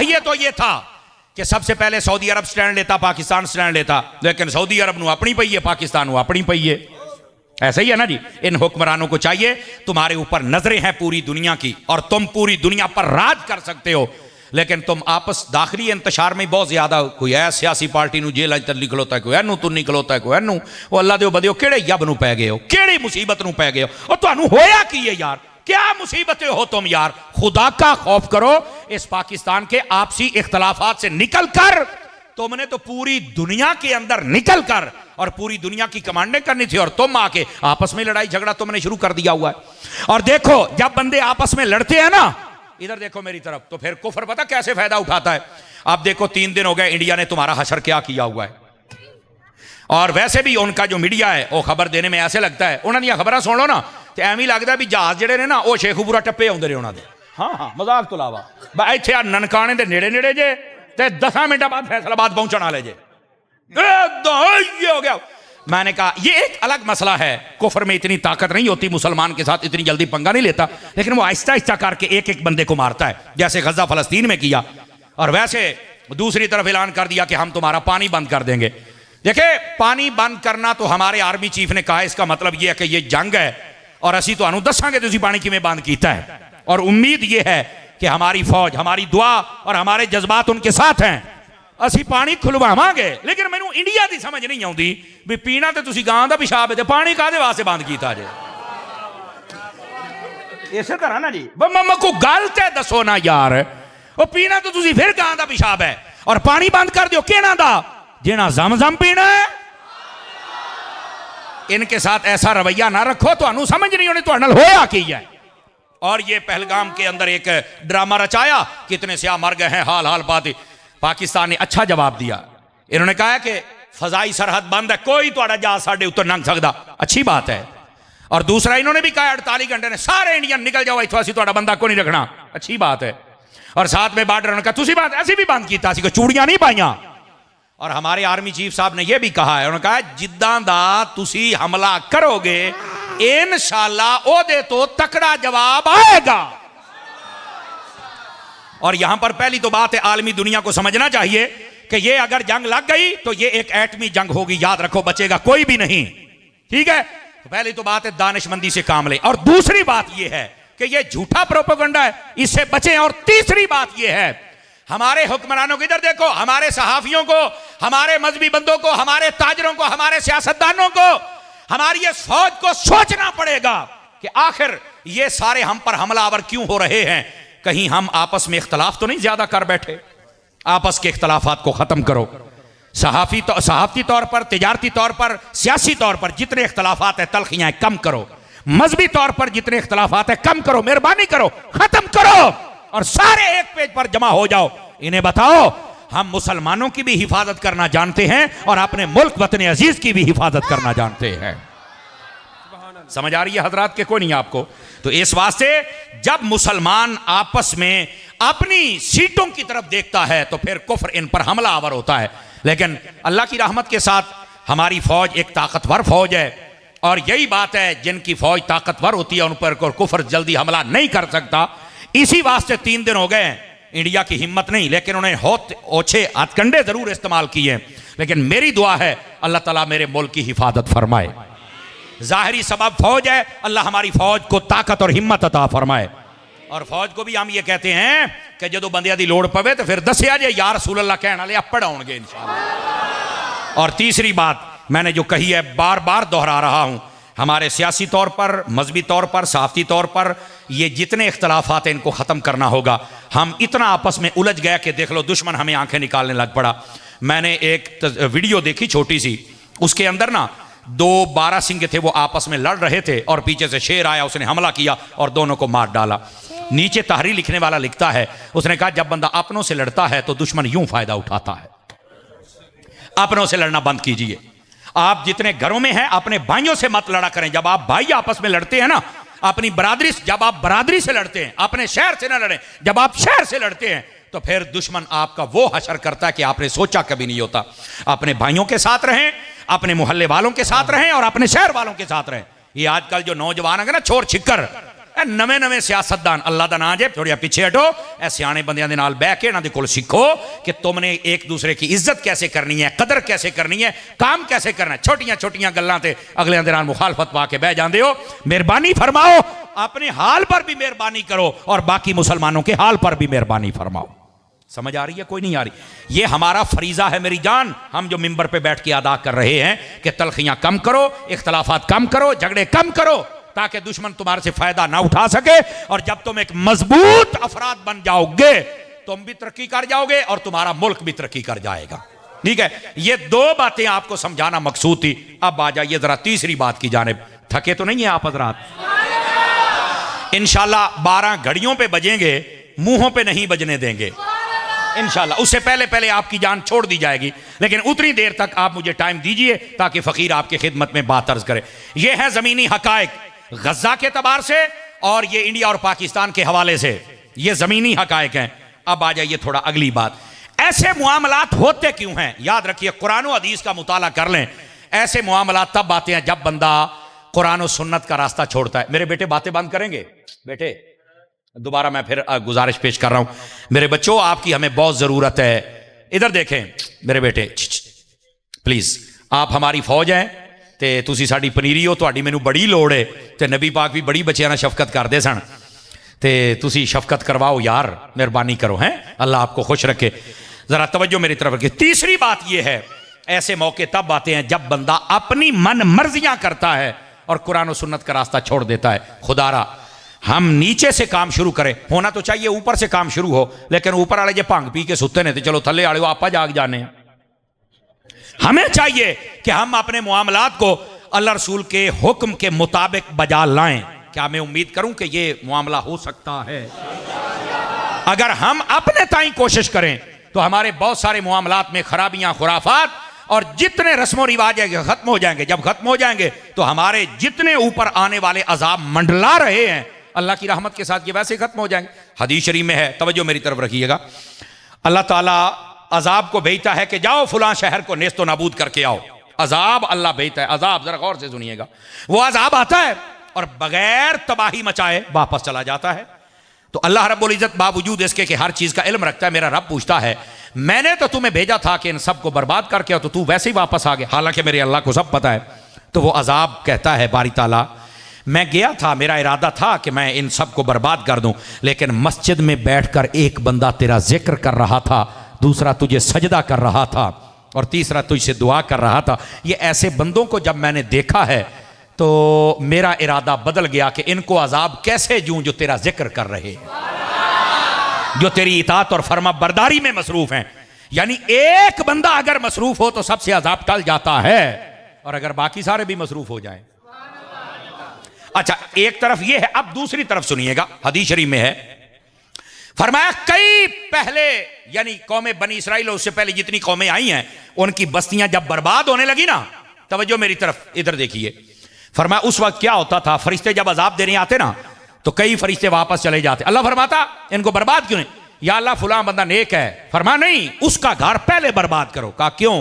चाहिए तो यह था कि सबसे पहले सऊदी अरब स्टैंड लेता, पाकिस्तान स्टैंड लेता, लेकिन सऊदी अरब नू अपनी पई है, पाकिस्तान नू अपनी पई है। ऐसा ही है ना जी। इन हुक्मरानों को चाहिए, तुम्हारे ऊपर नजरें हैं पूरी दुनिया की और तुम पूरी दुनिया पर राज कर सकते हो, लेकिन तुम आपस दाखिली इंतशार में बहुत ज्यादा, कोई है सियासी पार्टी नू जेल च निकलोता है, कोई एनू तू निकलोता है, कोई एनू, वो अल्लाह दे बदियो केड़े यब नू पै गए हो, केड़ी मुसीबत नू पै गए हो, और तुहानू होया की है यार, क्या मुसीबतें हो तुम यार। खुदा का खौफ करो, इस पाकिस्तान के आपसी इख्तलाफात से निकल कर तुमने तो पूरी दुनिया के अंदर निकल कर और पूरी दुनिया की कमांडें करनी थी, और तुम आके आपस में लड़ाई झगड़ा तुमने शुरू कर दिया हुआ है। और देखो जब बंदे आपस में लड़ते हैं ना, इधर देखो मेरी तरफ, तो फिर कुफर पता कैसे फायदा उठाता है। अब देखो 3 दिन हो गए इंडिया ने तुम्हारा हशर क्या किया हुआ है, और वैसे भी उनका जो मीडिया है वो खबर देने में ऐसे लगता है, उन्होंने खबर सुन लो ना तो एवं लगता भी जहाज जेडे ने ना वो शेखुपुरा टप्पे आते रहे उन्होंने। हाँ हाँ, मजाक तो इलावा इतने आ ननकाने के नेड़े नेड़े जे, ते 10 मिनट बाद फैसलाबाद पहुंचने वाले जे, ये हो गया। मैंने कहा ये एक अलग मसला है, कुफर में इतनी ताकत नहीं होती, मुसलमान के साथ इतनी जल्दी पंगा नहीं लेता, लेकिन वो आहिस्ता आहिस्ता करके एक एक बंदे को मारता है, जैसे गजा फलस्तीन में किया। और वैसे दूसरी तरफ ऐलान कर दिया कि हम तुम्हारा पानी बंद कर देंगे। देखिए पानी बंद करना तो हमारे आर्मी चीफ ने कहा, इसका मतलब यह है कि यह जंग है और असी तुहानू दसांगे तुसीं पानी किवें बंद कीता है, और उम्मीद यह है कि हमारी फौज, हमारी दुआ और हमारे जज्बात उनके साथ हैं, असी पानी खुलवावांगे। लेकिन मैनू इंडिया की समझ नहीं आती भी पीना तो तुसीं गां दा पिशाब है ते पानी काहदे वास्ते बंद कीता जे। इसे तरह ना जी मम्मा को गल ते दसो ना यार, वो पीना तो तुसीं फिर गां दा पिशाब है और पानी बंद कर दियो केना दा, जिना ज़म-ज़म पीना है। इनके साथ ऐसा रवैया ना रखो, तुहानू समझ नहीं होनी तुहाडे नाल होया की है। और ये पहलगाम के अंदर एक ड्रामा रचाया, कितने स्याह मर गए हैं, हाल हाल बात। पाकिस्तान ने अच्छा जवाब दिया, इन्होंने कहा कि फजाई सरहद बंद है, कोई तुहाडा जहाज साडे उत्ते लंघ सकदा, अच्छी बात है। और दूसरा इन्होंने भी कहा 48 घंटे ने सारे इंडियन निकल जाओ इत्थों, असीं तुहाडा बंदा को नहीं रखना, अच्छी बात है। और साथ में बॉर्डर उन्होंने कहा तुसीं बात ऐसी भी बंद कीता, असीं कोई चूड़ियां नहीं पाईयां। और हमारे आर्मी चीफ साहब ने यह भी कहा है, उन्होंने कहा जिद्दां दा तुसीं हमला करोगे इंशाअल्लाह ओदे तो तकड़ा जवाब आएगा। और यहां पर पहली तो बात है, आलमी दुनिया को समझना चाहिए कि ये अगर जंग लग गई तो ये एक एटमी जंग होगी, याद रखो, बचेगा कोई भी नहीं, ठीक है। तो पहली तो बात है दानिशमंदी से काम ले, और दूसरी बात यह है कि ये झूठा प्रोपेगेंडा है, इससे बचें। और तीसरी बात यह है, हमारे हुक्मरानों को इधर देखो, हमारे सहाफियों को, हमारे मजहबी बंदों को, हमारे ताजरों को, हमारे सियासतदानों को, हमारी इस फौज को सोचना पड़ेगा कि आखिर ये सारे हम पर हमलावर क्यों हो रहे हैं। कहीं हम आपस में इख्तलाफ तो नहीं ज्यादा कर बैठे। आपस के इख्तलाफात को खत्म करो। सहाफती तौर पर, तिजारती तौर पर, सियासी तौर पर जितने इख्तलाफात है तलखियां कम करो, मजहबी तौर पर जितने इख्तलाफात है कम करो, मेहरबानी करो, खत्म करो, और सारे एक पेज पर जमा हो जाओ। इन्हें बताओ हम मुसलमानों की भी हिफाजत करना जानते हैं और अपने मुल्क वतन अजीज की भी हिफाजत करना जानते हैं। समझ आ रही है हजरात के कोई नहीं आपको? तो इस वास्ते जब मुसलमान आपस में अपनी सीटों की तरफ देखता है तो फिर कुफ्र इन पर हमला आवर होता है। लेकिन अल्लाह की रहमत के साथ हमारी फौज एक ताकतवर फौज है, और यही बात है जिनकी फौज ताकतवर होती है उन पर कुफ्र जल्दी हमला नहीं कर सकता। इसी वास्ते 3 दिन हो गए इंडिया की हिम्मत नहीं, लेकिन उन्हें बहुत ओछे हथकंडे जरूर इस्तेमाल किए। लेकिन मेरी दुआ है अल्लाह ताला मेरे मुल्क की हिफाजत फरमाए। जाहिरी सबब फौज है, अल्लाह हमारी फौज को ताकत और हिम्मत अता फरमाए। और फौज को भी हम ये कहते हैं कि जो बंदियां दी लोड़ पवे तो फिर दसिया जे या रसूल अल्लाह कहने वाले अपड़ आउणगे इंशाअल्लाह। और तीसरी बात मैंने जो कही है बार बार दोहरा रहा हूं, हमारे सियासी तौर पर, मजहबी तौर पर, सहाफती तौर पर ये जितने इख्तलाफात हैं इनको ख़त्म करना होगा। हम इतना आपस में उलझ गया कि देख लो दुश्मन हमें आंखें निकालने लग पड़ा। मैंने एक वीडियो देखी छोटी सी, उसके अंदर ना 2 बारहसिंगे थे, वो आपस में लड़ रहे थे और पीछे से शेर आया, उसने हमला किया और दोनों को मार डाला। नीचे तहरीर लिखने वाला लिखता है, उसने कहा जब बंदा अपनों से लड़ता है तो दुश्मन यूं फायदा उठाता है। अपनों से लड़ना बंद कीजिए। आप जितने घरों में हैं अपने भाइयों से मत लड़ा करें। जब आप भाई आपस में लड़ते हैं ना, अपनी बरादरी, जब आप बरादरी से लड़ते हैं, अपने शहर से ना लड़ें। जब आप शहर से लड़ते हैं तो फिर दुश्मन आपका वो हशर करता है कि आपने सोचा कभी नहीं होता। अपने भाइयों के साथ रहें, अपने मोहल्ले वालों के साथ रहें और अपने शहर वालों के साथ रहें। ये आजकल जो नौजवान है ना छोर छिक्कर, नवे नवे सियासतदान अल्लाह का नाम जे थोड़ा पिछे हटो, ए सियाने बंदियां दे नाल बह के इन्हां दे कोल सीखो कि तुमने एक दूसरे की इज्जत कैसे करनी है, कदर कैसे करनी है, काम कैसे करना है। छोटियां छोटियां गल्लां ते अगलियां दे नाल मुखालफत पा के बह जांदे हो। मेहरबानी फरमाओ, अपने हाल पर भी मेहरबानी करो और बाकी मुसलमानों के हाल पर भी मेहरबानी फरमाओ। समझ आ रही है? कोई नहीं आ रही? ये हमारा फरीजा है मेरी जान, हम जो मिंबर पे बैठ के अदा कर रहे हैं कि तलखियां कम करो, इख्तलाफात कम करो, झगड़े कम करो, ताकि दुश्मन तुम्हारे से फायदा ना उठा सके। और जब तुम एक मजबूत अफराद बन जाओगे, तुम भी तरक्की कर जाओगे और तुम्हारा मुल्क भी तरक्की कर जाएगा। ठीक है, ये दो बातें आपको समझाना मकसूद थी। अब आ जाइए जरा तीसरी बात की जानिब। थके तो नहीं है आप हजरात? इंशाल्लाह 12 घड़ियों पे बजेंगे, मुंहों पे नहीं बजने देंगे इंशाल्लाह। उससे पहले पहले आपकी जान छोड़ दी जाएगी, लेकिन उतनी देर तक आप मुझे टाइम दीजिए ताकि फकीर आपकी खिदमत में बात अर्ज करे। ये है जमीनी हकायक गजा के तबार से और ये इंडिया और पाकिस्तान के हवाले से, ये जमीनी हकायक हैं। अब आ जाइए थोड़ा अगली बात, ऐसे मुआमलात होते क्यों हैं? याद रखिए, कुरान और हदीस का मुताला कर लें। ऐसे मुआमलात तब आते हैं जब बंदा कुरान और सुन्नत का रास्ता छोड़ता है। मेरे बेटे बातें बंद करेंगे? बेटे दोबारा मैं फिर गुजारिश पेश कर रहा हूं, मेरे बच्चों आपकी हमें बहुत जरूरत है। इधर देखें मेरे बेटे, प्लीज, आप हमारी फौज हैं ते तुसी साडी पनीरी हो, तुहाडी मैनू बड़ी लोड़ है। ते नबी पाक भी बड़ी बच्चियां नाल शफकत करदे सन, ते तुसी शफकत करवाओ यार, मेहरबानी करो। हैं, अल्लाह आपको खुश रखे। जरा तवज्जो मेरी तरफ रखिए। तीसरी बात यह है, ऐसे मौके तब आते हैं जब बंदा अपनी मन मर्जियां करता है और कुरान और सुन्नत का रास्ता छोड़ देता है। खुदारा हम नीचे से काम शुरू करें, होना तो चाहिए ऊपर से काम शुरू हो, लेकिन ऊपर वाले जो भंग पी के सुते ने तो चलो थल्ले वाले आपा जाग जाने हैं। हमें चाहिए कि हम अपने मुआमलात को अल्लाह रसूल के हुक्म के मुताबिक बजा लाएं। क्या मैं उम्मीद करूं कि ये मामला हो सकता है? अगर हम अपने ताई कोशिश करें तो हमारे बहुत सारे मुआमलात में खराबियां, खुराफात और जितने रस्मों रिवाज है खत्म हो जाएंगे। जब खत्म हो जाएंगे तो हमारे जितने ऊपर आने वाले अजाब मंडला रहे हैं अल्लाह की रहमत के साथ ये वैसे खत्म हो जाएंगे। हदीस शरीफ में है, तवज्जो मेरी तरफ रखिएगा, अल्लाह ताला अजाब को भेजता है कि जाओ फुलां शहर को नेस्तो नाबूद करके आओ। अजाब अल्लाह भेजता है, अजाब जरा गौर से सुनिएगा। वो अजाब आता है और बगैर तबाही मचाए वापस चला जाता है। तो अल्लाह रब्बुल इज्जत बावजूद इसके कि हर चीज का इल्म रखता है, मेरा रब पूछता है मैंने तो तुम्हें भेजा था कि इन सबको बर्बाद करके आओ, तो तू वैसे ही वापस आ गया, हालांकि मेरे अल्लाह को सब पता है। तो वो अजाब कहता है बारी ताला, मैं गया था, मेरा इरादा था कि मैं इन सबको बर्बाद कर दूं, लेकिन मस्जिद में बैठकर एक बंदा तेरा जिक्र कर रहा था, दूसरा तुझे सजदा कर रहा था और तीसरा तुझसे दुआ कर रहा था। ये ऐसे बंदों को जब मैंने देखा है तो मेरा इरादा बदल गया कि इनको अजाब कैसे दूं जो तेरा जिक्र कर रहे हैं, जो तेरी इताअत और फर्मा बरदारी में मसरूफ हैं। यानी एक बंदा अगर मसरूफ हो तो सबसे अजाब टल जाता है, और अगर बाकी सारे भी मसरूफ हो जाएं। अच्छा, एक तरफ यह है, अब दूसरी तरफ सुनिएगा, हदीस शरीफ में है, फरमाया कई पहले यानी कौमें बनी इसराइल और उससे पहले जितनी कौमें आई हैं उनकी बस्तियां जब बर्बाद होने लगी ना, तवज्जो मेरी तरफ इधर देखिए, फरमाया उस वक्त क्या होता था, फरिश्ते जब अजाब देने आते ना तो कई फरिश्ते वापस चले जाते। अल्लाह फरमाता इनको बर्बाद क्यों नहीं? या अल्लाह फुलां बंदा नेक है। फरमाया नहीं, उसका घर पहले बर्बाद करो। कहा क्यों?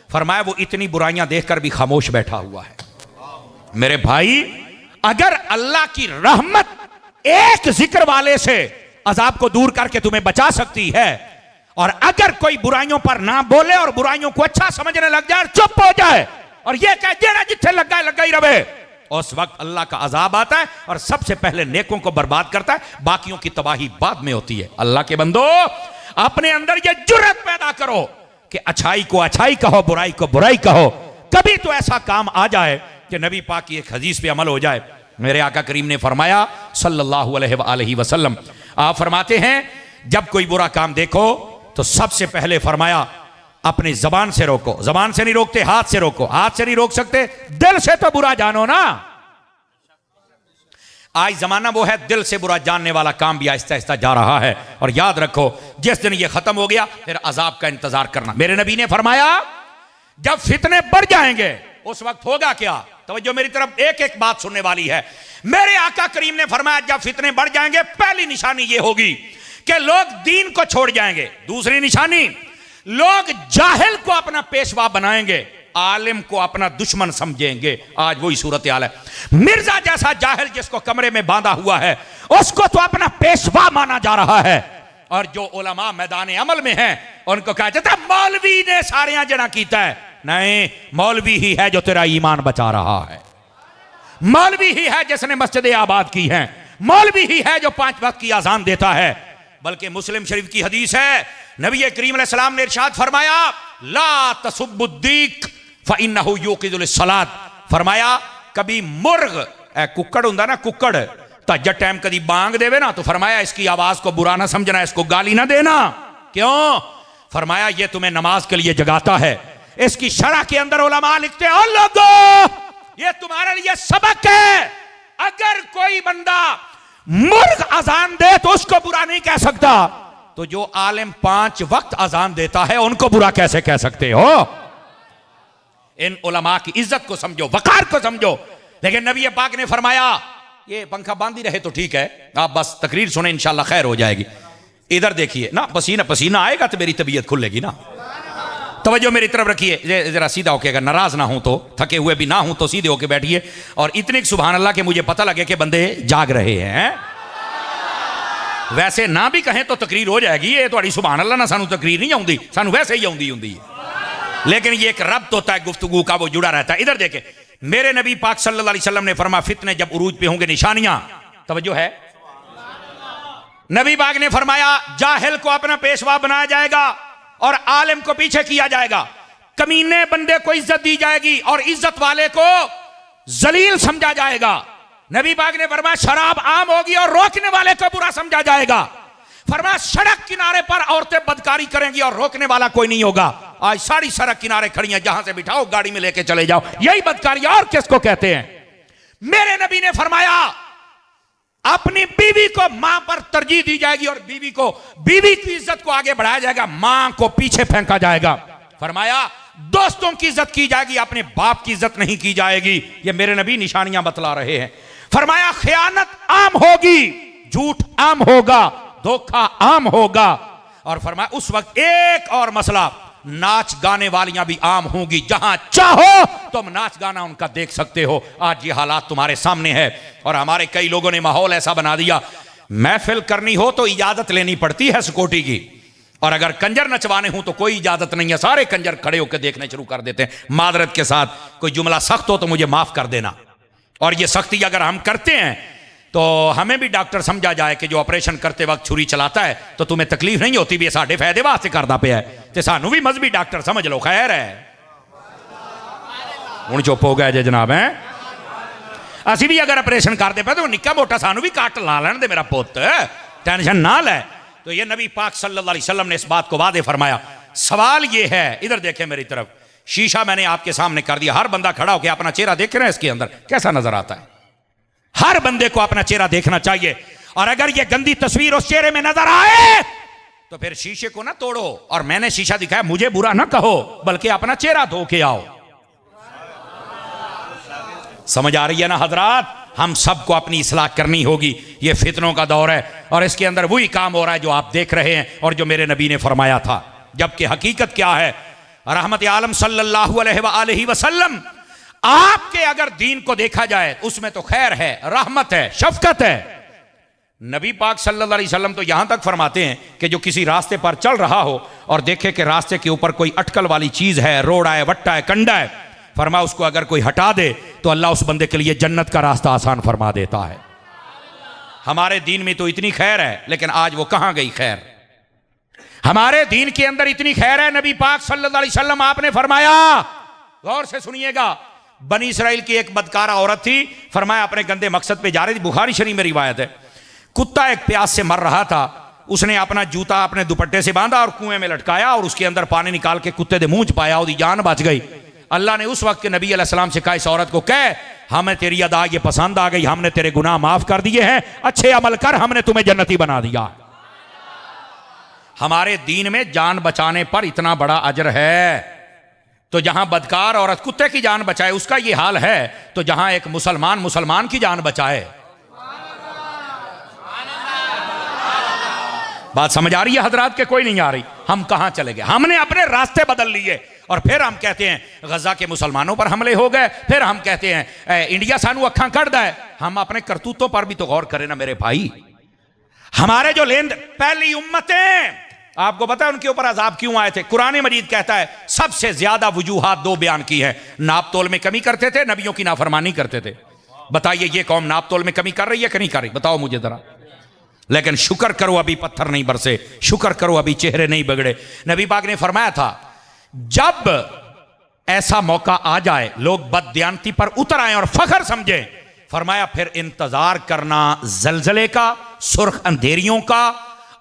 फरमाया वो इतनी बुराइयां देखकर भी खामोश बैठा हुआ है। मेरे भाई, अगर अल्लाह की रहमत एक जिक्र वाले से अजाब को दूर करके तुम्हें बचा सकती है, और अगर कोई बुराइयों पर ना बोले और बुराइयों को अच्छा समझने लग जाए, चुप हो जाए और यह कह जेना जिथे लगा है लगा ही रहे, उस वक्त अल्लाह का अजाब आता है और सबसे पहले नेकों को बर्बाद करता है, बाकियों की तबाही बाद में होती है। अल्लाह के बंदो, अपने अंदर यह जुर्रत पैदा करो कि अच्छाई को अच्छाई कहो, बुराई को बुराई कहो। कभी तो ऐसा काम आ जाए कि नबी पाक की एक हदीस पे अमल हो जाए। मेरे आका करीम ने फरमाया सल्लल्लाहु अलैहि वसल्लम, आप फरमाते हैं जब कोई बुरा काम देखो तो सबसे पहले फरमाया अपनी जबान से रोको। जबान से नहीं रोकते, हाथ से रोको। हाथ से नहीं रोक सकते, दिल से तो बुरा जानो ना। आज जमाना वो है, दिल से बुरा जानने वाला काम भी आहिस्ता आहिस्ता जा रहा है। और याद रखो, जिस दिन ये खत्म हो गया फिर अजाब का इंतजार करना। मेरे नबी ने फरमाया जब फितने बढ़ जाएंगे उस वक्त होगा क्या? तवज्जो मेरी तरफ, एक एक बात सुनने वाली है। मेरे आका करीम ने फरमाया जब फितने बढ़ जाएंगे पहली निशानी ये होगी कि लोग दीन को छोड़ जाएंगे। दूसरी निशानी, लोग जाहिल को अपना पेशवा बनाएंगे। आलिम को अपना दुश्मन समझेंगे। आज वही सूरत हाल है। मिर्जा जैसा जाहिल जिसको कमरे में बांधा हुआ है उसको तो अपना पेशवा माना जा रहा है, और जो उलमा मैदान अमल में हैं उनको कहा जाता है मौलवी ने सारे जना कीता है। नहीं, मौलवी ही है जो तेरा ईमान बचा रहा है, मौलवी ही है जिसने मस्जिदें आबाद की हैं, मौलवी ही है जो 5 वक्त की अजान देता है। बल्कि मुस्लिम शरीफ की हदीस है, नबी करीम अलैहि सलाम ने इरशाद फरमाया ला तसुब्बुद्दीक फइन्नहु युक़िदुल सलात। फरमाया कभी मुर्ग कुक्कड़ हुंदा ना, कुक्कड़ तहज्जुद टाइम कभी बांग देवे ना, तो फरमाया इसकी आवाज को बुरा ना समझना, इसको गाली ना देना। क्यों? फरमाया ये तुम्हें नमाज के लिए जगाता है। इसकी शरह के अंदर उलमा लिखते हैं लोगों ये तुम्हारे लिए सबक है। अगर कोई बंदा मुर्ग अजान दे तो उसको बुरा नहीं कह सकता, तो जो आलिम 5 वक्त अजान देता है उनको बुरा कैसे कह सकते हो? इन उलमा की इज्जत को समझो, वकार को समझो। लेकिन नबी पाक ने फरमाया ये पंखा बांधी रहे तो ठीक है, आप बस तकरीर सुने इंशाल्लाह खैर हो जाएगी। इधर देखिए ना, पसीना पसीना आएगा तो मेरी तबीयत खुलेगी ना। तवज्जो मेरी तरफ रखिए, जरा सीधा होके, अगर नाराज ना हूं तो, थके हुए भी ना हूं तो सीधे होके बैठिए। और इतने सुभान अल्लाह के मुझे पता लगे कि बंदे जाग रहे हैं। वैसे ना भी कहें तो तकरीर हो जाएगी। ये थोड़ी सुभान अल्लाह ना, सानू तकरीर नहीं आउंदी, सानू वैसे ही आउंदी हुंदी है। लेकिन ये एक रब्त होता है गुफ्तगू का, वो जुड़ा रहता है। इधर देखे, मेरे नबी पाक सल्लल्लाहु अलैहि वसल्लम ने फरमाया फितने जब उरूज पे होंगे, निशानियां, तवज्जो है, नबी पाक ने फरमाया जाहिल को अपना पेशवा बनाया जाएगा और आलिम को पीछे किया जाएगा। कमीने बंदे को इज्जत दी जाएगी और इज्जत वाले को जलील समझा जाएगा। नबी पाक ने फरमाया शराब आम होगी और रोकने वाले को बुरा समझा जाएगा। फरमाया सड़क किनारे पर औरतें बदकारी करेंगी और रोकने वाला कोई नहीं होगा। आज सारी सड़क किनारे खड़ी हैं, जहां से बिठाओ गाड़ी में लेके चले जाओ, यही बदकारी और किसको कहते हैं? मेरे नबी ने फरमाया अपनी बीवी को मां पर तरजीह दी जाएगी और बीवी की इज्जत को आगे बढ़ाया जाएगा, मां को पीछे फेंका जाएगा। फरमाया दोस्तों की इज्जत की जाएगी, अपने बाप की इज्जत नहीं की जाएगी। ये मेरे नबी निशानियां बतला रहे हैं। फरमाया खयानत आम होगी, झूठ आम होगा, धोखा आम होगा। और फरमाया उस वक्त एक और मसला, नाच गाने वालियां भी आम होंगी, जहां चाहो तुम नाच गाना उनका देख सकते हो। आज ये हालात तुम्हारे सामने है और हमारे कई लोगों ने माहौल ऐसा बना दिया, महफिल करनी हो तो इजाजत लेनी पड़ती है सिक्योरिटी की, और अगर कंजर नचवाने हो तो कोई इजाजत नहीं है, सारे कंजर खड़े होकर देखने शुरू कर देते हैं। मादरत के साथ कोई जुमला सख्त हो तो मुझे माफ कर देना, और ये सख्ती अगर हम करते हैं तो हमें भी डॉक्टर समझा जाए कि जो ऑपरेशन करते वक्त छुरी चलाता है तो तुम्हें तकलीफ नहीं होती भी, साढ़े फायदे वास्ते करता पे है, तो सानू भी मजहबी डॉक्टर समझ लो, खैर है। हुण चुप हो गए जे जनाब हैं, असी भी अगर ऑपरेशन करते पे तो निक्का मोटा सानू भी काट ला लेने दे मेरा पुत, टेंशन ना ले। तो ये नबी पाक सल्लल्लाहु अलैहि वसल्लम ने इस बात को वादे फरमाया। सवाल ये है, इधर देखें मेरी तरफ, शीशा मैंने आपके सामने कर दिया, हर बंदा खड़ा होकर अपना चेहरा देख रहे हैं, इसके अंदर कैसा नजर आता है? हर बंदे को अपना चेहरा देखना चाहिए, और अगर ये गंदी तस्वीर उस चेहरे में नजर आए तो फिर शीशे को ना तोड़ो, और मैंने शीशा दिखाया मुझे बुरा ना कहो, बल्कि अपना चेहरा धो के आओ। समझ आ रही है ना हजरात? हम सबको अपनी इस्लाह करनी होगी। ये फितनों का दौर है और इसके अंदर वही काम हो रहा है जो आप देख रहे हैं और जो मेरे नबी ने फरमाया था। जबकि हकीकत क्या है? रहमत आलम सल्लल्लाहु अलैहि वसल्लम, आपके अगर दीन को देखा जाए उसमें तो खैर है, रहमत है, शफकत है। नबी पाक सल्लल्लाहु अलैहि वसल्लम तो यहां तक फरमाते हैं कि जो किसी रास्ते पर चल रहा हो और देखे कि रास्ते के ऊपर कोई अटकल वाली चीज है, रोड़ा है, वट्टा है, कंडा है, फरमा उसको अगर कोई हटा दे तो अल्लाह उस बंदे के लिए जन्नत का रास्ता आसान फरमा देता है। हमारे दीन में तो इतनी खैर है, लेकिन आज वो कहां गई खैर? हमारे दीन के अंदर इतनी खैर है, नबी पाक सल्लल्लाहु अलैहि वसल्लम आपने फरमाया, गौर से सुनिएगा, बनी इसराइल की एक बदकारा औरत थी, फरमाया अपने गंदे मकसद पे जा रही थी, बुखारी शरीफ में रिवायत है, कुत्ता एक प्यास से मर रहा था, उसने अपना जूता अपने दुपट्टे से बांधा और कुएं में लटकाया और उसके अंदर पानी निकाल के कुत्ते दे मुंह च पाया, उसकी जान बच गई। अल्लाह ने उस वक्त के नबी अलैहिस्सलाम से कहा इस औरत को कह हमें तेरी अदा ये पसंद आ गई, हमने तेरे गुनाह माफ कर दिए हैं, अच्छे अमल कर, हमने तुम्हें जन्नती बना दिया। हमारे दीन में जान बचाने पर इतना बड़ा अजर है, तो जहां बदकार औरत कुत्ते की जान बचाए उसका ये हाल है, तो जहां एक मुसलमान की जान बचाए। बात समझ आ रही है हजरात के? कोई नहीं आ रही? हम कहां चले गए? हमने अपने रास्ते बदल लिए और फिर हम कहते हैं गजा के मुसलमानों पर हमले हो गए, फिर हम कहते हैं इंडिया सानू अखा कट है। हम अपने करतूतों पर भी तो गौर करें ना मेरे भाई। हमारे जो लेन पहली उम्मतें, आपको पता है उनके ऊपर अजाब क्यों आए थे? कुरान मजीद कहता है सबसे ज्यादा वजूहात दो बयान की है। नाप तोल में कमी करते थे, नबियों की नाफरमानी करते थे। बताइए ये कौम नाप तोल में कमी कर रही है कि नहीं कर रही? बताओ मुझे जरा। लेकिन शुक्र करो अभी पत्थर नहीं बरसे, शुक्र करो अभी चेहरे नहीं बिगड़े। नबी पाक ने फरमाया था जब ऐसा मौका आ जाए लोग बददियानती पर उतर आए और फख्र समझें, फरमाया फिर इंतजार करना जलजले का, सुर्ख अंधेरियों का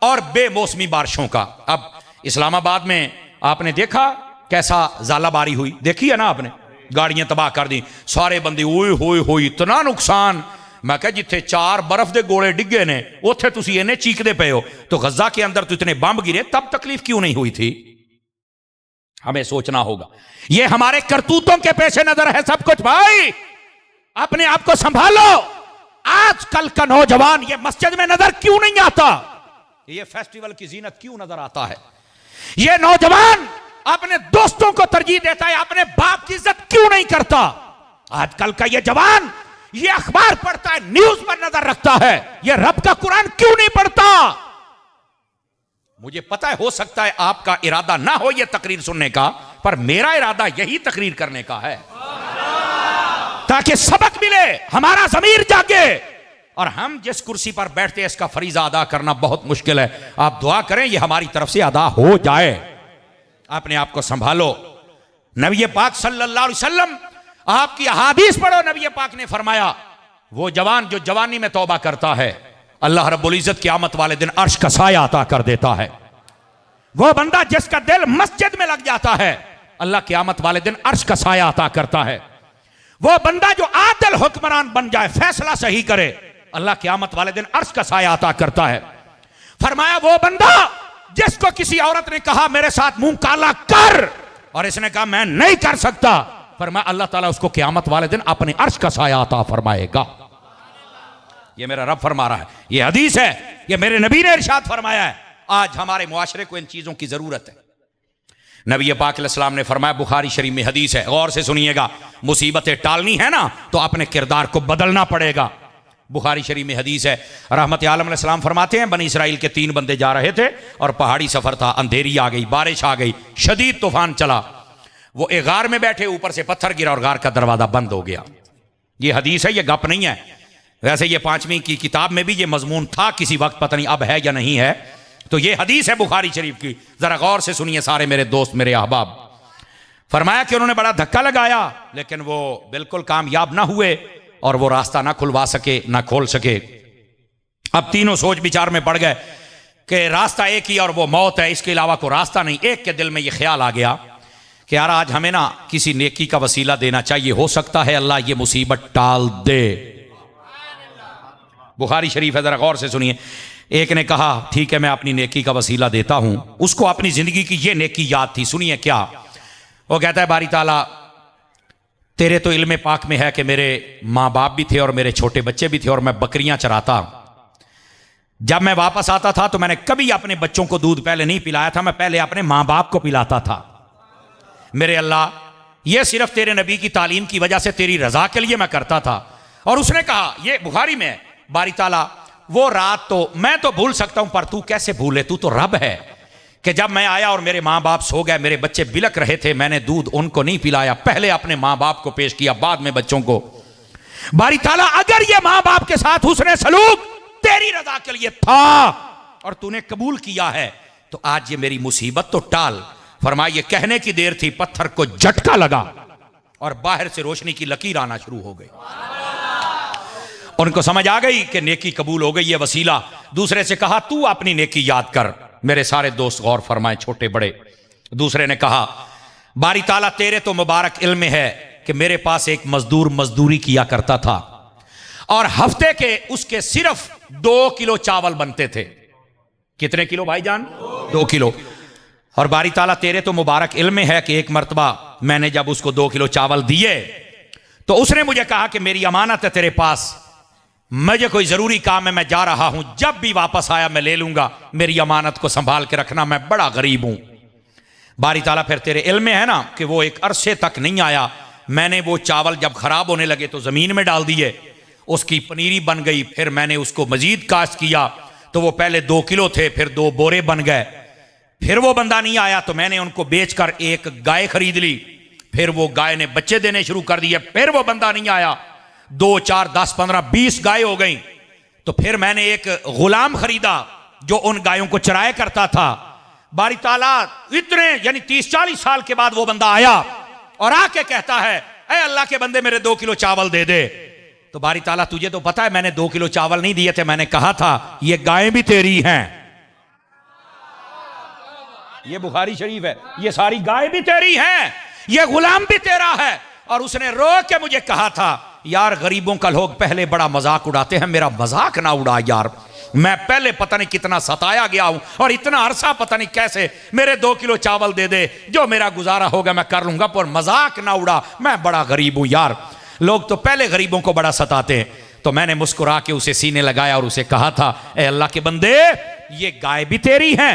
और बेमौसमी बारिशों का। अब इस्लामाबाद में आपने देखा कैसा ज़ालाबारी हुई, देखी है ना आपने? गाड़ियां तबाह कर दी, सारे बंदे ओए होए होए इतना नुकसान। मैं कहा जिथे 4 बर्फ के गोले डिगे ने उथे तुसी इन्हें चीकते पे हो, तो गजा के अंदर तो इतने बम गिरे, तब तकलीफ क्यों नहीं हुई थी? हमें सोचना होगा। ये हमारे करतूतों के पेशे नजर है सब कुछ। भाई अपने आप को संभालो। आजकल का नौजवान ये मस्जिद में नजर क्यों नहीं आता? ये फेस्टिवल की जीनत क्यों नजर आता है? ये नौजवान अपने दोस्तों को तरजीह देता है, अपने बाप की इज्जत क्यों नहीं करता? आजकल का ये जवान ये अखबार पढ़ता है, न्यूज पर नजर रखता है, ये रब का कुरान क्यों नहीं पढ़ता? मुझे पता है हो सकता है आपका इरादा ना हो ये तकरीर सुनने का, पर मेरा इरादा यही तकरीर करने का है ताकि सबक मिले, हमारा ज़मीर जागे। और हम जिस कुर्सी पर बैठते हैं इसका फरीजा अदा करना बहुत मुश्किल है। आप दुआ करें ये हमारी तरफ से अदा हो जाए। अपने आप को संभालो। नबी पाक सल्लल्लाहु अलैहि वसल्लम, आपकी अहादीस पढ़ो, नबी पाक ने फरमाया वो जवान जो जवानी में तौबा करता है, अल्लाह रब्बुल इज्जत क़यामत वाले दिन अर्श का साया अता कर देता है। वो बंदा जिसका दिल मस्जिद में लग जाता है, अल्लाह क़यामत वाले दिन अर्श का साया अता करता है। वो बंदा जो आदिल हुक्मरान बन जाए, फैसला सही करे, अल्लाह क़यामत वाले दिन अर्श का साया अता करता है। फरमाया वो बंदा जिसको किसी औरत ने कहा मेरे साथ मुंह काला कर, और इसने कहा मैं नहीं कर सकता, फरमाया अल्लाह ताला उसको क़यामत वाले दिन अपने अर्श का साया अता फरमाएगा। ये मेरा रब फरमा रहा है, ये हदीस है, ये मेरे नबी ने इरशाद फरमाया है। आज हमारे मुआशरे को इन चीजों की जरूरत है। नबी पाक अलैहिस्सलाम ने फरमाया, बुखारी शरीफ में हदीस है, गौर से सुनिएगा, मुसीबतें टालनी है ना तो अपने किरदार को बदलना पड़ेगा। बुखारी शरीफ में हदीस है, रहमत आलम अलैहिस्सलाम फरमाते हैं बनी इसराइल के 3 बंदे जा रहे थे और पहाड़ी सफर था, अंधेरी आ गई, बारिश आ गई, शदीद तूफान चला। वो एक गार में बैठे, ऊपर से पत्थर गिरा और गार का दरवाजा बंद हो गया। ये हदीस है, ये गप नहीं है। वैसे ये 5वीं की किताब में भी ये मजमून था किसी वक्त, पता नहीं अब है या नहीं है। तो ये हदीस है बुखारी शरीफ की, जरा गौर से सुनिए सारे मेरे दोस्त, मेरे अहबाब। फरमाया कि उन्होंने बड़ा धक्का लगाया लेकिन वो बिल्कुल कामयाब ना हुए और वो रास्ता ना खुलवा सके, ना खोल सके। अब तीनों सोच विचार में पड़ गए कि रास्ता एक ही और वो मौत है, इसके अलावा कोई रास्ता नहीं। एक के दिल में ये ख्याल आ गया कि यार आज हमें ना किसी नेकी का वसीला देना चाहिए, हो सकता है अल्लाह ये मुसीबत टाल दे। बुखारी शरीफ है, जरा गौर से सुनिए। एक ने कहा ठीक है मैं अपनी नेकी का वसीला देता हूं। उसको अपनी जिंदगी की ये नेकी याद थी, सुनिए क्या वो कहता है, बारी ताला तेरे तो इल्म पाक में है कि मेरे माँ बाप भी थे और मेरे छोटे बच्चे भी थे और मैं बकरियां चराता। जब मैं वापस आता था तो मैंने कभी अपने बच्चों को दूध पहले नहीं पिलाया था, मैं पहले अपने माँ बाप को पिलाता था। मेरे अल्लाह ये सिर्फ तेरे नबी की तालीम की वजह से तेरी रजा के लिए मैं करता था। और उसने कहा, ये बुखारी में, बारी ताला वो रात तो मैं तो भूल सकता हूं पर तू कैसे भूले, तू तो रब है, कि जब मैं आया और मेरे माँ बाप सो गए, मेरे बच्चे बिलक रहे थे, मैंने दूध उनको नहीं पिलाया, पहले अपने माँ बाप को पेश किया, बाद में बच्चों को। बारी ताला अगर ये माँ बाप के साथ हुस्ने सलूक तेरी रजा के लिए था और तूने कबूल किया है तो आज ये मेरी मुसीबत तो टाल। फरमाया ये कहने की देर थी, पत्थर को झटका लगा और बाहर से रोशनी की लकीर आना शुरू हो गई। उनको समझ आ गई कि नेकी कबूल हो गई, ये वसीला। दूसरे से कहा तू अपनी नेकी याद कर। मेरे सारे दोस्त गौर फरमाए, छोटे बड़े। दूसरे ने कहा, बारी ताला तेरे तो मुबारक इल्म है कि मेरे पास एक मजदूर मजदूरी किया करता था और हफ्ते के उसके सिर्फ 2 किलो चावल बनते थे। कितने किलो भाईजान? 2 किलो। और बारी ताला तेरे तो मुबारक इल्म है कि एक मर्तबा मैंने जब उसको 2 किलो चावल दिए तो उसने मुझे कहा कि मेरी अमानत है तेरे पास, मुझे कोई ज़रूरी काम है, मैं जा रहा हूं, जब भी वापस आया मैं ले लूंगा, मेरी अमानत को संभाल के रखना, मैं बड़ा गरीब हूं। बारी ताला फिर तेरे इल्म में है ना कि वो एक अरसे तक नहीं आया। मैंने वो चावल जब खराब होने लगे तो ज़मीन में डाल दिए, उसकी पनीरी बन गई। फिर मैंने उसको मजीद काश्त किया तो वो पहले 2 किलो थे, फिर 2 बोरे बन गए। फिर वो बंदा नहीं आया तो मैंने उनको बेचकर एक गाय खरीद ली। फिर वो गाय ने बच्चे देने शुरू कर दिए। फिर वो बंदा नहीं आया, 2, 4, 10, 15, 20 गाय हो गई। तो फिर मैंने एक गुलाम खरीदा जो उन गायों को चराया करता था। बारी ताला इतने यानी 30-40 साल के बाद वो बंदा आया और आके कहता है, ऐ अल्लाह के बंदे मेरे 2 किलो चावल दे दे। तो बारी ताला तुझे तो पता है मैंने 2 किलो चावल नहीं दिए थे, मैंने कहा था ये गायें भी तेरी हैं। ये बुखारी शरीफ है, ये सारी गाय भी तेरी हैं, ये गुलाम भी तेरा है। और उसने रो के मुझे कहा था, यार गरीबों का लोग पहले बड़ा मजाक उड़ाते हैं, मेरा मजाक ना उड़ा यार। मैं पहले पता नहीं कितना सताया गया हूं और इतना अरसा पता नहीं कैसे, मेरे 2 किलो चावल दे दे, जो मेरा गुजारा होगा मैं कर लूंगा, पर मजाक ना उड़ा, मैं बड़ा गरीब हूं यार। लोग तो पहले गरीबों को बड़ा सताते हैं। तो मैंने मुस्कुरा के उसे सीने लगाया और उसे कहा था, ए अल्लाह के बंदे, ये गाय भी तेरी है,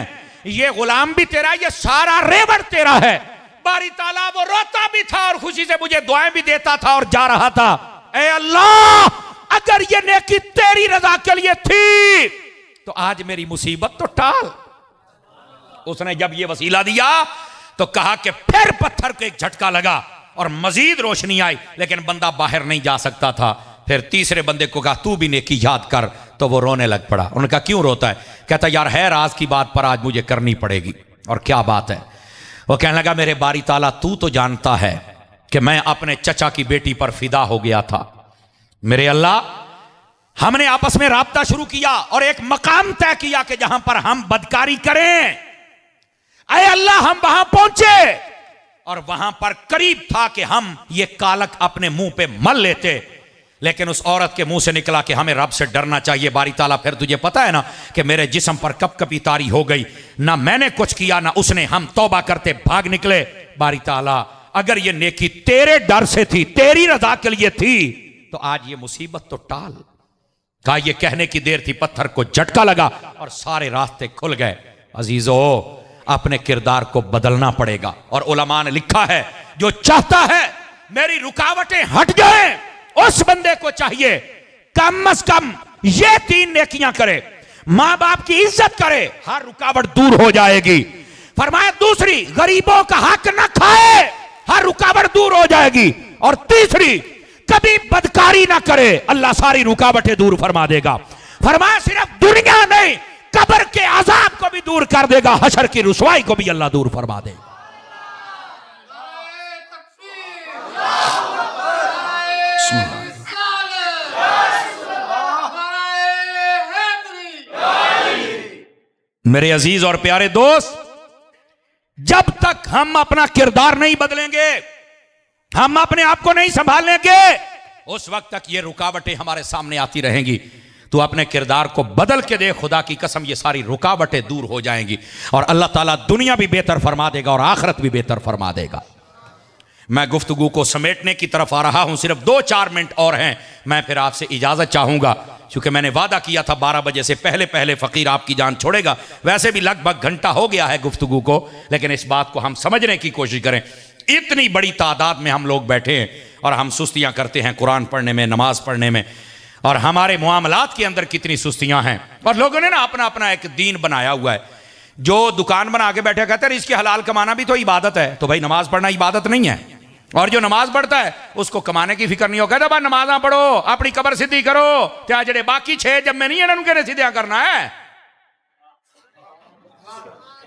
ये गुलाम भी तेरा, ये सारा रेवड़ तेरा है। बारी ताला वो रोता भी था और खुशी से मुझे दुआएं भी देता था और जा रहा था, ए अल्लाह अगर ये नेकी तेरी रजा के लिए थी तो आज मेरी मुसीबत तो टाल। उसने जब ये वसीला दिया तो कहा कि फिर पत्थर को एक झटका लगा और मजीद रोशनी आई, लेकिन बंदा बाहर नहीं जा सकता था। फिर तीसरे बंदे को कहा तू भी नेकी याद कर, तो वो रोने लग पड़ा। उन्होंने कहा क्यों रोता है? कहता यार है राज की बात पर आज मुझे करनी पड़ेगी। और क्या बात है? वो कहने लगा मेरे बारी ताला तू तो जानता है कि मैं अपने चचा की बेटी पर फिदा हो गया था। मेरे अल्लाह हमने आपस में राब्ता शुरू किया और एक मकाम तय किया कि जहां पर हम बदकारी करें। अय अल्लाह हम वहां पहुंचे और वहां पर करीब था कि हम ये कालक अपने मुंह पे मल लेते, लेकिन उस औरत के मुंह से निकला कि हमें रब से डरना चाहिए। बारी ताला फिर तुझे पता है ना कि मेरे जिस्म पर कपकपी तारी हो गई, ना मैंने कुछ किया ना उसने, हम तौबा करते भाग निकले। बारी ताला अगर ये नेकी तेरे डर से थी, तेरी रजा के लिए थी, तो आज ये मुसीबत तो टाल। कहा ये कहने की देर थी, पत्थर को झटका लगा और सारे रास्ते खुल गए। अजीजो अपने किरदार को बदलना पड़ेगा। और उलमा ने लिखा है जो चाहता है मेरी रुकावटें हट जाए, उस बंदे को चाहिए कम से कम ये 3 नेकियां करे, मां बाप की इज्जत करे, हर रुकावट दूर हो जाएगी। फरमाया दूसरी, गरीबों का हक न खाए, हर रुकावट दूर हो जाएगी। और तीसरी, कभी बदकारी ना करे, अल्लाह सारी रुकावटें दूर फरमा देगा। फरमाया सिर्फ दुनिया नहीं, कब्र के अजाब को भी दूर कर देगा, हशर की रुसवाई को भी अल्लाह दूर फरमा देगा। मेरे अजीज और प्यारे दोस्त, जब तक हम अपना किरदार नहीं बदलेंगे, हम अपने आप को नहीं संभालेंगे, उस वक्त तक ये रुकावटें हमारे सामने आती रहेंगी। तो अपने किरदार को बदल के दे, खुदा की कसम ये सारी रुकावटें दूर हो जाएंगी और अल्लाह ताला दुनिया भी बेहतर फरमा देगा और आखिरत भी बेहतर फरमा देगा। मैं गुफ्तगू को समेटने की तरफ आ रहा हूं, सिर्फ 2-4 मिनट और हैं, मैं फिर आपसे इजाजत चाहूंगा, क्योंकि मैंने वादा किया था 12 बजे से पहले पहले फकीर आपकी जान छोड़ेगा। वैसे भी लगभग घंटा हो गया है गुफ्तगू को, लेकिन इस बात को हम समझने की कोशिश करें। इतनी बड़ी तादाद में हम लोग बैठे हैं और हम सुस्तियां करते हैं कुरान पढ़ने में, नमाज पढ़ने में, और हमारे मुआमलात के अंदर कितनी सुस्तियां हैं। और लोगों ने ना अपना अपना एक दीन बनाया हुआ है। जो दुकान बना के बैठे कहते हैं इसकी हलाल कमाना भी तो इबादत है, तो भाई नमाज पढ़ना इबादत नहीं है। और जो नमाज पढ़ता है उसको कमाने की फिक्र नहीं हो, कहता भाई नमाजा पढ़ो, अपनी कबर सीधी करो, क्या जड़े बाकी 6 जब में नहीं है उनके सीधा करना है।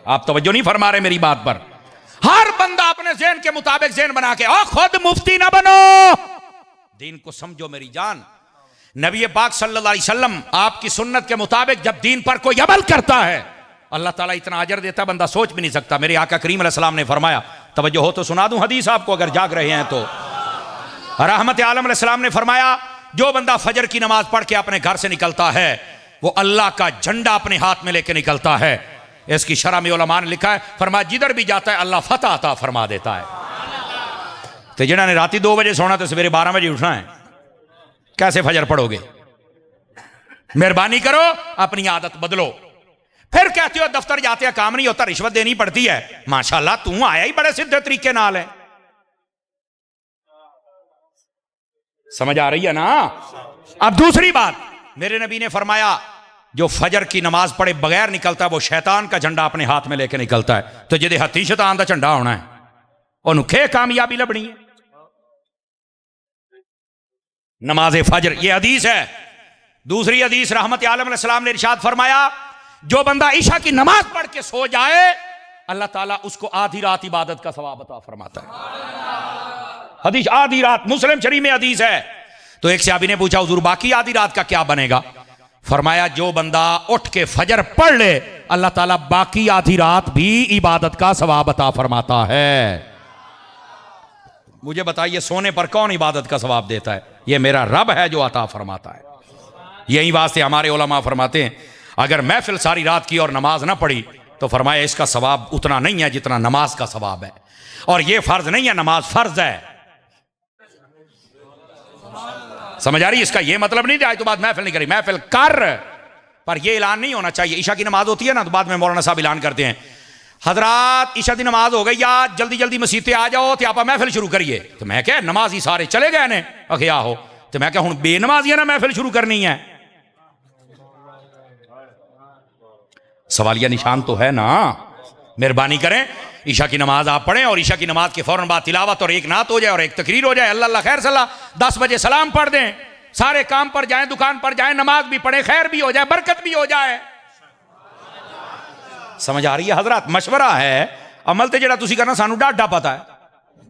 आप तवज्जो नहीं फरमा रहे मेरी बात पर। हर बंदा अपने ज़हन के मुताबिक ज़हन बना के, और खुद मुफ्ती ना बनो, दीन को समझो मेरी जान। नबी पाक सल्लल्लाहु अलैहि वसल्लम आपकी सुन्नत के मुताबिक जब दीन पर कोई अमल करता है, अल्लाह ताला इतना अजर देता है बंदा सोच भी नहीं सकता। मेरे आका करीम अलैहिस्सलाम ने फरमाया, तवज्जो हो तो सुना दूं हदीस आपको अगर जाग रहे हैं तो। रहमत आलम अलैहिस्सलाम ने फरमाया, जो बंदा फजर की नमाज पढ़ के अपने घर से निकलता है, वो अल्लाह का झंडा अपने हाथ में लेके निकलता है। इसकी शरह में उलमा ने लिखा है, फरमाया जिधर भी जाता है अल्लाह फतह अता फरमा देता है। तो जिन्होंने राती 2 बजे सोना तो सवेरे 12 बजे उठना है, कैसे फजर पढ़ोगे? मेहरबानी करो, अपनी आदत बदलो। फिर कहते हो दफ्तर जाते हैं काम नहीं होता, रिश्वत देनी पड़ती है। माशाल्लाह तू आया ही बड़े सीधे तरीके नाल है। समझ आ रही है ना? अब दूसरी बात, मेरे नबी ने फरमाया जो फजर की नमाज पढ़े बगैर निकलता है वो शैतान का झंडा अपने हाथ में लेके निकलता है। तो जिदे हथी शैतान का झंडा होना है उन्हें कामयाबी लभनी है। नमाज फजर, ये हदीस है। दूसरी हदीस, रहमत आलम अलैहिस्सलाम ने इरशाद फरमाया जो बंदा ईशा की नमाज पढ़ के सो जाए अल्लाह ताला उसको आधी रात इबादत का सवाब अता फरमाता है। हदीस आधी रात, मुस्लिम शरीफ में हदीस है। तो एक सहाबी ने पूछा हुजूर बाकी आधी रात का क्या बनेगा? फरमाया जो बंदा उठ के फजर पढ़ ले अल्लाह ताला बाकी आधी रात भी इबादत का सवाब अता फरमाता है। मुझे बताइए सोने पर कौन इबादत का सवाब देता है? ये मेरा रब है जो अता फरमाता है। यही वास्ते हमारे उलमा फरमाते हैं अगर महफिल सारी रात की और नमाज ना पढ़ी तो फरमाया इसका सवाब उतना नहीं है जितना नमाज का सवाब है। और ये फर्ज नहीं है, नमाज फर्ज है। समझ आ रही? इसका ये मतलब नहीं आज तो बाद महफिल नहीं करी, महफिल कर, पर ये ऐलान नहीं होना चाहिए। ईशा की नमाज होती है ना तो बाद में मौलाना साहब ऐलान करते हैं हजरात ईशा की नमाज हो गई या जल्दी जल्दी मसीह ते आ जाओ तो आप महफिल शुरू करिए। तो मैं क्या नमाज ही सारे चले गए ने अखिया हो, तो मैं क्या हूं बेनमाजिया ना महफिल शुरू करनी है? सवालिया निशान तो है ना। मेहरबानी करें ईशा की नमाज आप पढ़ें और ईशा की नमाज के फौरन बाद तिलावत और एक नात हो जाए और एक तकरीर हो जाए। अल्लाह अल्लाह खैर सल्ला 10 बजे सलाम पढ़ दें, सारे काम पर जाएं, दुकान पर जाएं, नमाज भी पढ़ें, खैर भी हो जाए, बरकत भी हो जाए। समझ आ रही है हजरत? मशवरा है, अमल तो जरा तुसी करना सानू डाढ़ा पता है,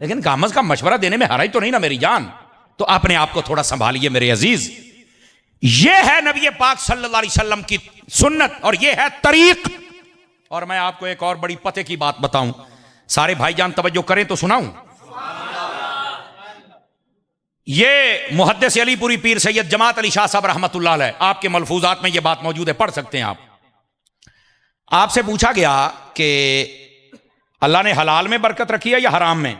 लेकिन कम अज कम मशवरा देने में हराई तो नहीं ना मेरी जान। तो अपने आप को थोड़ा संभालिए मेरे अजीज। ये है नबी पाक सल्लल्लाहु अलैहि वसल्लम की सुन्नत और ये है तरीक। और मैं आपको एक और बड़ी पते की बात बताऊं, सारे भाईजान तवज्जो करें तो सुनाऊं। ये मुहद्दिस अलीपुरी पीर सैयद जमात अली शाह साहब रहमतुल्लाह अलैह, आपके मलफूजात में ये बात मौजूद है, पढ़ सकते हैं आप। आपसे पूछा गया कि अल्लाह ने हलाल में बरकत रखी है या हराम में?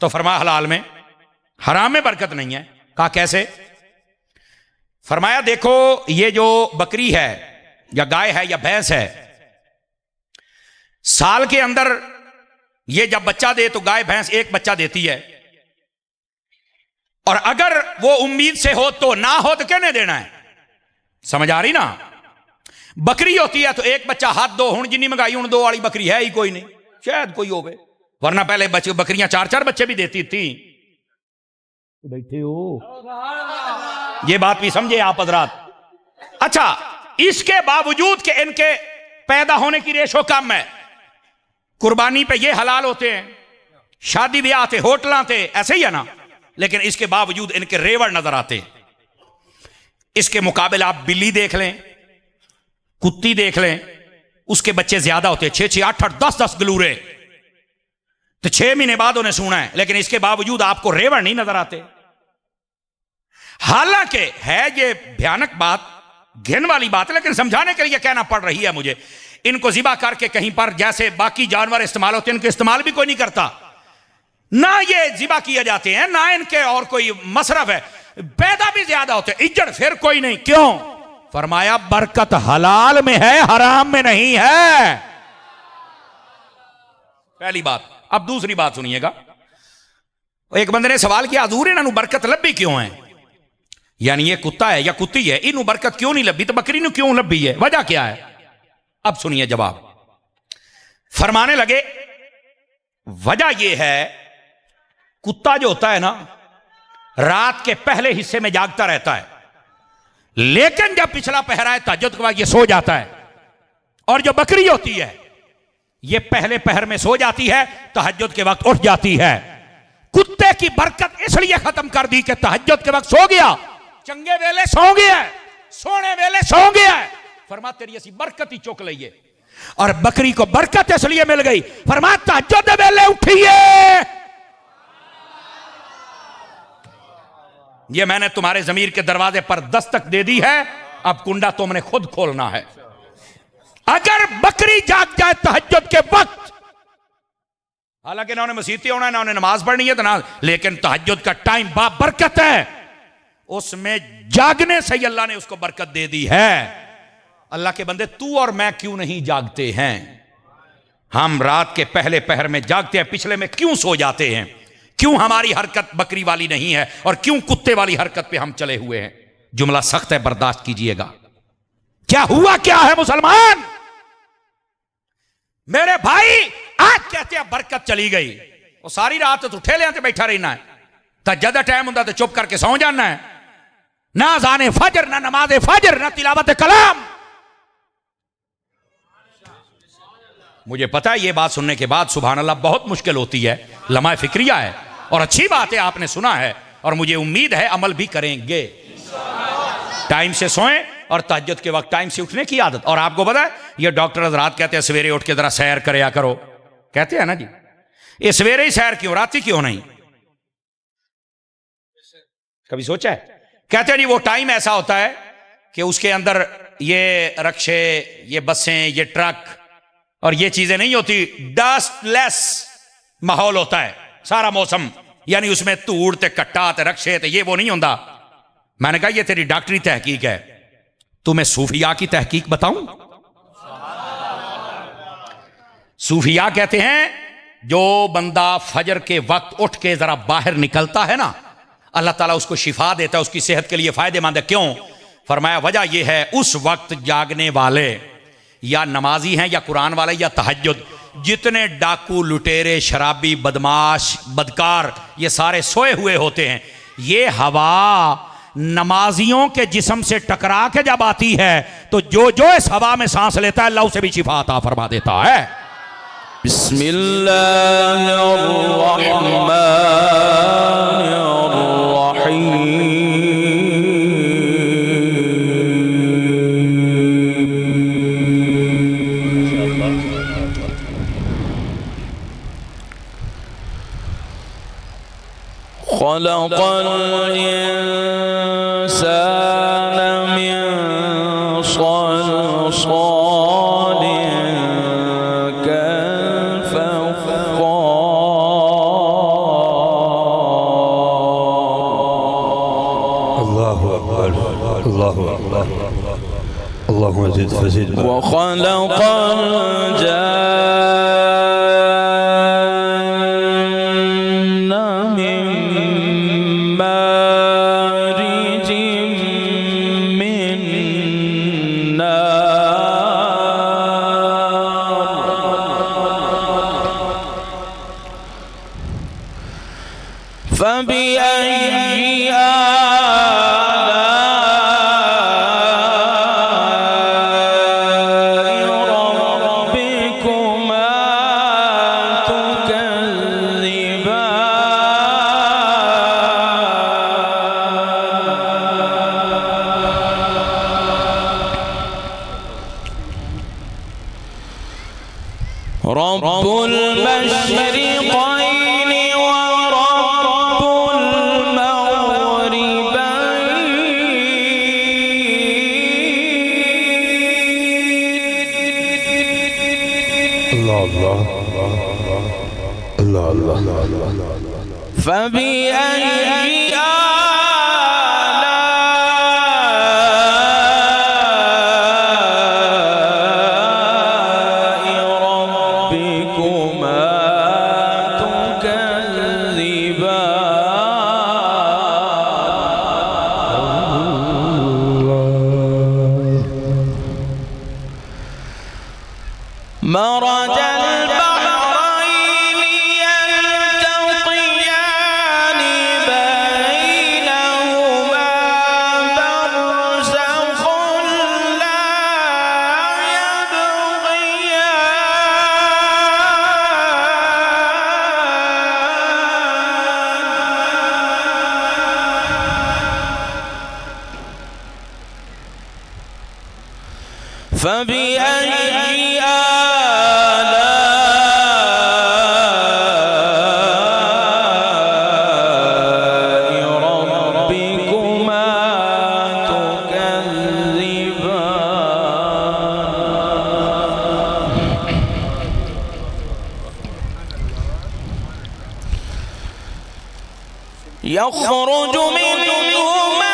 तो फरमाया हलाल में, हराम में बरकत नहीं है। कहा कैसे? फरमाया देखो ये जो बकरी है या गाय है या भैंस है, साल के अंदर ये जब बच्चा दे तो गाय भैंस एक बच्चा देती है, और अगर वो उम्मीद से हो तो ना हो तो कहने देना है। समझ आ रही ना? बकरी होती है तो एक बच्चा हाथ दो, हूं जिन्नी मंगाई हूं 2 वाली बकरी है ही कोई नहीं, शायद कोई हो, वरना पहले बकरियां 4-4 बच्चे भी देती थी। बैठे हो, ये बात भी समझे आप हजरात। अच्छा, इसके बावजूद कि इनके पैदा होने की रेशो कम है, कुर्बानी पे ये हलाल होते हैं, शादी ब्याह थे, होटल थे, ऐसे ही है ना, लेकिन इसके बावजूद इनके रेवड़ नजर आते। इसके मुकाबले आप बिल्ली देख लें, कुत्ती देख लें, उसके बच्चे ज्यादा होते हैं, 6-6, 8-8, 10-10 गलूरे, तो 6 महीने बाद उन्हें सूना है, लेकिन इसके बावजूद आपको रेवड़ नहीं नजर आते। हालांकि है ये भयानक बात, घिन वाली बात है, लेकिन समझाने के लिए कहना पड़ रही है मुझे। इनको जिबा करके कहीं पर जैसे बाकी जानवर इस्तेमाल होते हैं, इनके इस्तेमाल भी कोई नहीं करता, ना ये जिबा किए जाते हैं, ना इनके और कोई मसरफ है, पैदा भी ज्यादा होते हैं, इज्जत फिर कोई नहीं। क्यों? फरमाया बरकत हलाल में है, हराम में नहीं है। पहली बात। अब दूसरी बात सुनिएगा। एक बंदे ने सवाल किया हजूर इन्हों बरकत लभी क्यों है? यानी ये कुत्ता है या कुत्ती है, इन्हों बरकत क्यों नहीं लभी, तो बकरी ने क्यों लभी है, वजह क्या है? अब सुनिए जवाब। फरमाने लगे वजह यह है, कुत्ता जो होता है ना रात के पहले हिस्से में जागता रहता है, लेकिन जब पिछला पहरा है तहज्जुद के बाद ये सो जाता है। और जो बकरी होती है ये पहले पहर में सो जाती है, तहज्जुद के वक्त उठ जाती है। कुत्ते की बरकत इसलिए खत्म कर दी कि तहज्जुद के वक्त सो गया, चंगे वेले सो गया, सोने वेले सो गया, फरमा तेरी ऐसी बरकत ही चुक लइए। और बकरी को बरकत इसलिए मिल गई, फरमा तहज्जुद वेले उठिए। ये मैंने तुम्हारे जमीर के दरवाजे पर दस्तक दे दी है, अब कुंडा तुमने खुद खोलना है। अगर बकरी जाग जाए तहज्जुद के वक्त, हालांकि ना उन्हें मसीती होना है, ना उन्हें नमाज पढ़नी है, तो ना, लेकिन तहज्जुद का टाइम बाबरकत है, उसमें जागने से ही अल्लाह ने उसको बरकत दे दी है। अल्लाह के बंदे, तू और मैं क्यों नहीं जागते हैं? हम रात के पहले पहर में जागते हैं, पिछले में क्यों सो जाते हैं? क्यों हमारी हरकत बकरी वाली नहीं है और क्यों कुत्ते वाली हरकत पे हम चले हुए हैं? जुमला सख्त है, बर्दाश्त कीजिएगा। क्या हुआ क्या है मुसलमान? मेरे भाई आज कहते हैं बरकत चली गई, वो सारी रात तो ठेले पे बैठा रहना है, तहज्जुद दा टाइम होता तो चुप करके सौ जाना है। ना अज़ान फजर, ना नमाज फजर, ना तिलावत कलाम। मुझे पता है ये बात सुनने के बाद सुभान अल्लाह बहुत मुश्किल होती है, लम्हा फिक्रिया है और अच्छी बात है, आपने सुना है और मुझे उम्मीद है अमल भी करेंगे। टाइम से सोएं और तहज्जुद के वक्त टाइम से उठने की आदत। और आपको पता है ये डॉक्टर हज़रात कहते हैं सवेरे उठ के जरा सैर करया करो, कहते हैं ना जी, ये सवेरे ही सैर क्यों, रात ही क्यों नहीं? कभी सोचा है? कहते हैं जी वो टाइम ऐसा होता है कि उसके अंदर ये रक्शे, ये बसें, ये ट्रक और ये चीजें नहीं होती, डस्टलेस माहौल होता है सारा मौसम, यानी उसमें धूड़ ते कट्टा ते रक्शे ते ये वो नहीं होता। मैंने कहा ये तेरी डॉक्टरी तहकीक है, तुम्हें सूफिया की तहकीक बताऊं? सूफिया कहते हैं जो बंदा फजर के वक्त उठ के जरा बाहर निकलता है ना, अल्लाह ताला उसको शिफा देता है, उसकी सेहत के लिए फायदेमंद है। क्यों? फरमाया वजह यह है उस वक्त जागने वाले या नमाजी हैं या कुरान वाले या तहज्जुद, जितने डाकू, लुटेरे, शराबी, बदमाश, बदकार, ये सारे सोए हुए होते हैं। ये हवा नमाजियों के जिस्म से टकरा के जब आती है तो जो जो इस हवा में सांस लेता है अल्लाह उसे भी शिफा अता फरमा देता है। खलक़ल इंसान मिन सलसालिन कल्फ़ख़्ख़ार। अल्लाहु अकबर, अल्लाहु अकबर, अल्लाहु अज़ीज़ फ़ज़ीद। व खलक़ल जन्न मिन मारिजिम मिन नार। फ़बिअय्यि आलाइ रब्बिकुमा तुकज़्ज़िबान। रब्बुल मशरिक़ैन व रब्बुल मग़रिबैन। अल्लाह अल्लाह अल्लाह अल्लाह। फ़बिअय्यि आलाइ रब्बिकुमा तुकज़्ज़िबान। मरजल बहरैन यल्तक़ियान बैनहुमा बरज़ख़ुन ला यबग़ियान। फ़बिअय्यि आलाइ रब्बिकुमा तुकज़्ज़िबान। यख़रुजु मिनहुमा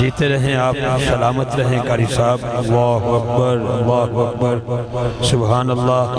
जीते रहें आप सलामत रहें कारी साहब अल्लाह अकबर सुभान अल्लाह